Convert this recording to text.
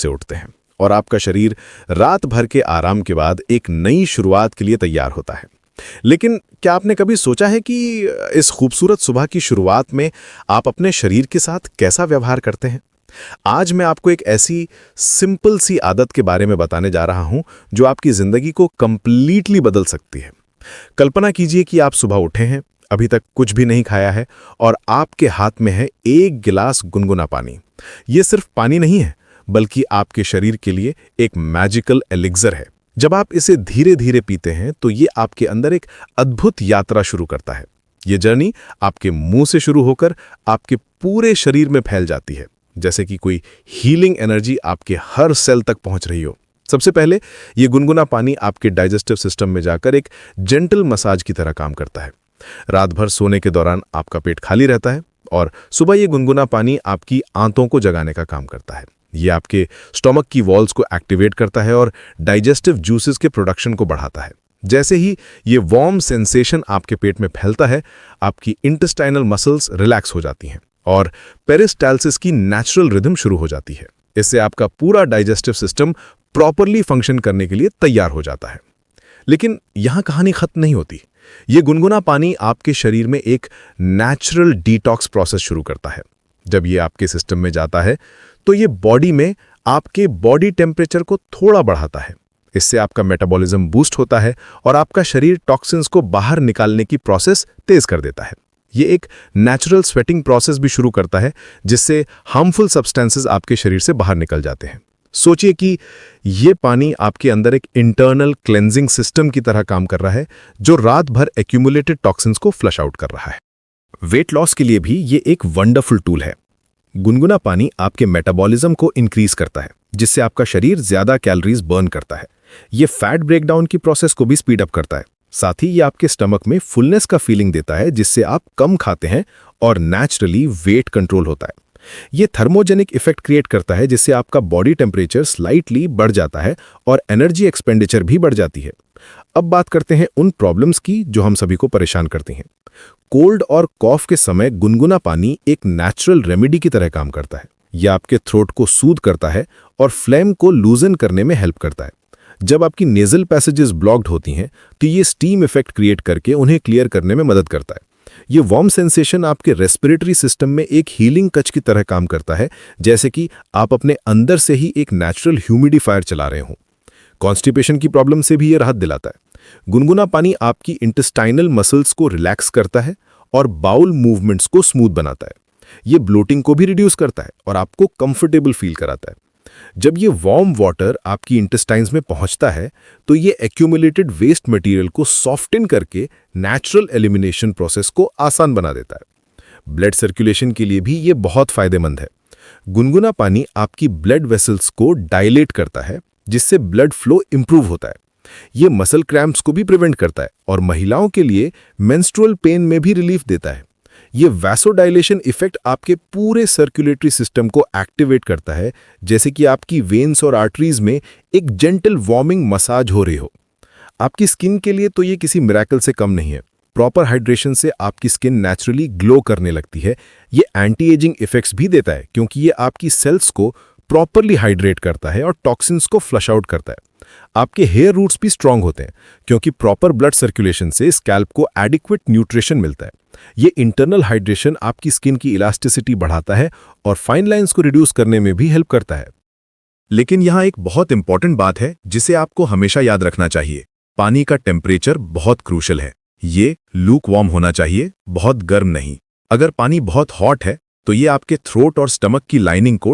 से उठते हैं और आपका शरीर रात भर के आराम के बाद एक नई शुरुआत के लिए तैयार होता है। लेकिन क्या आपने कभी सोचा है कि इस खूबसूरत सुबह की शुरुआत में आप अपने शरीर के साथ कैसा व्यवहार करते हैं? आज मैं आपको एक ऐसी सिंपल सी आदत के बारे में बताने जा रहा हूं जो आपकी जिंदगी को कंप्लीटली बदल सकती है। कल्पना कीजिए कि आप सुबह उठे हैं, अभी तक कुछ भी नहीं खाया है और आपके हाथ में है एक गिलास गुनगुना पानी। यह सिर्फ पानी नहीं है, बल्कि आपके शरीर के लिए एक मैजिकल एलिक्सर है। जब आप इसे धीरे धीरे पीते हैं तो ये आपके अंदर एक अद्भुत यात्रा शुरू करता है। ये जर्नी आपके मुंह से शुरू होकर आपके पूरे शरीर में फैल जाती है, जैसे कि कोई हीलिंग एनर्जी आपके हर सेल तक पहुंच रही हो। सबसे पहले ये गुनगुना पानी आपके डाइजेस्टिव सिस्टम में जाकर एक जेंटल मसाज की तरह काम करता है। रात भर सोने के दौरान आपका पेट खाली रहता है और सुबह ये गुनगुना पानी आपकी आंतों को जगाने का काम करता है। ये आपके स्टोमक की वॉल्स को एक्टिवेट करता है और डाइजेस्टिव जूसेस के प्रोडक्शन को बढ़ाता है। जैसे ही ये वार्म सेंसेशन आपके पेट में फैलता है, आपकी इंटेस्टाइनल मसल्स रिलैक्स हो जाती हैं और पेरिस्टाल्सिस की नेचुरल रिदम शुरू हो जाती है। इससे आपका पूरा डाइजेस्टिव सिस्टम प्रॉपरली फंक्शन करने के लिए तैयार हो जाता है। लेकिन यहां कहानी खत्म नहीं होती। ये गुनगुना पानी आपके शरीर में एक नेचुरल डिटॉक्स प्रोसेस शुरू करता है। जब ये आपके सिस्टम में जाता है तो ये बॉडी में आपके बॉडी टेम्परेचर को थोड़ा बढ़ाता है। इससे आपका मेटाबॉलिज्म बूस्ट होता है और आपका शरीर टॉक्सिन्स को बाहर निकालने की प्रोसेस तेज कर देता है। ये एक नेचुरल स्वेटिंग प्रोसेस भी शुरू करता है, जिससे हार्मफुल सब्सटेंसेस आपके शरीर से बाहर निकल जाते हैं। सोचिए कि ये पानी आपके अंदर एक इंटरनल क्लेंजिंग सिस्टम की तरह काम कर रहा है, जो रात भर एक्यूमुलेटेड टॉक्सिन्स को फ्लश आउट कर रहा है। वेट लॉस के लिए भी ये एक वंडरफुल टूल है। गुनगुना पानी आपके मेटाबॉलिज्म को इंक्रीज करता है, जिससे आपका शरीर ज्यादा कैलोरीज बर्न करता है। ये फैट ब्रेकडाउन की प्रोसेस को भी स्पीड अप करता है। साथ ही ये आपके स्टमक में फुलनेस का फीलिंग देता है, जिससे आप कम खाते हैं और नेचुरली वेट कंट्रोल होता है। ये थर्मोजेनिक इफेक्ट क्रिएट करता है, जिससे आपका बॉडी टेम्परेचर स्लाइटली बढ़ जाता है और एनर्जी एक्सपेंडिचर भी बढ़ जाती है। अब बात करते हैं उन प्रॉब्लम्स की जो हम सभी को परेशान करती हैं। कोल्ड और कॉफ के समय गुनगुना पानी एक नेचुरल रेमेडी की तरह काम करता है। यह आपके थ्रोट को सूद करता है और फ्लेम को लूजन करने में हेल्प करता है। जब आपकी नेजल पैसेजेस ब्लॉक्ड होती हैं तो ये स्टीम इफेक्ट क्रिएट करके उन्हें क्लियर करने में मदद करता है। ये वार्म सेंसेशन आपके रेस्पिरेटरी सिस्टम में एक हीलिंग कच की तरह काम करता है, जैसे कि आप अपने अंदर से ही एक नेचुरल ह्यूमिडिफायर चला रहे हों। कॉन्स्टिपेशन की प्रॉब्लम से भी ये राहत दिलाता है। गुनगुना पानी आपकी इंटेस्टाइनल मसल्स को रिलैक्स करता है और बाउल मूवमेंट्स को स्मूथ बनाता है। ये ब्लोटिंग को भी रिड्यूस करता है और आपको कंफर्टेबल फील कराता है। जब ये वार्म वाटर आपकी इंटेस्टाइन्स में पहुंचता है तो ये एक्यूमुलेटेड वेस्ट मटेरियल को सॉफ्टन करके नेचुरल एलिमिनेशन प्रोसेस को आसान बना देता है। ब्लड सर्कुलेशन के लिए भी ये बहुत फायदेमंद है। गुनगुना पानी आपकी ब्लड वेसल्स को डायलेट करता है, जिससे ब्लड फ्लो इंप्रूव होता है। ये मसल क्रैम्प्स को भी प्रिवेंट करता है और महिलाओं के लिए मेंस्ट्रुअल पेन में भी रिलीफ देता है। ये वैसोडाइलेशन इफेक्ट आपके पूरे सर्कुलेटरी सिस्टम को एक्टिवेट करता है, जैसे कि आपकी वेन्स और आर्टरीज में एक जेंटल वार्मिंग मसाज हो रही हो। आपकी स्किन के लिए तो ये किसी मिरेकल से कम नहीं है। प्रॉपर हाइड्रेशन से आपकी स्किन नेचुरली ग्लो करने लगती है। ये एंटी एजिंग इफेक्ट्स भी देता है, क्योंकि ये आपकी सेल्स को प्रॉपरली हाइड्रेट करता है और टॉक्सिन्स को फ्लश आउट करता है। आपके हेयर रूट्स भी स्ट्रांग होते हैं, क्योंकि प्रॉपर ब्लड सर्कुलेशन से स्कैल्प को एडिक्वेट न्यूट्रिशन मिलता है। ये इंटरनल हाइड्रेशन आपकी स्किन की इलास्टिसिटी बढ़ाता है और फाइन लाइंस को रिड्यूस करने में भी हेल्प करता है। लेकिन यहाँ एक बहुत इंपॉर्टेंट बात है जिसे आपको हमेशा याद रखना चाहिए। पानी का टेम्परेचर बहुत क्रूशल है। ये लूक वार्म होना चाहिए, बहुत गर्म नहीं। अगर पानी बहुत हॉट है तो ये आपके थ्रोट और स्टमक की लाइनिंग को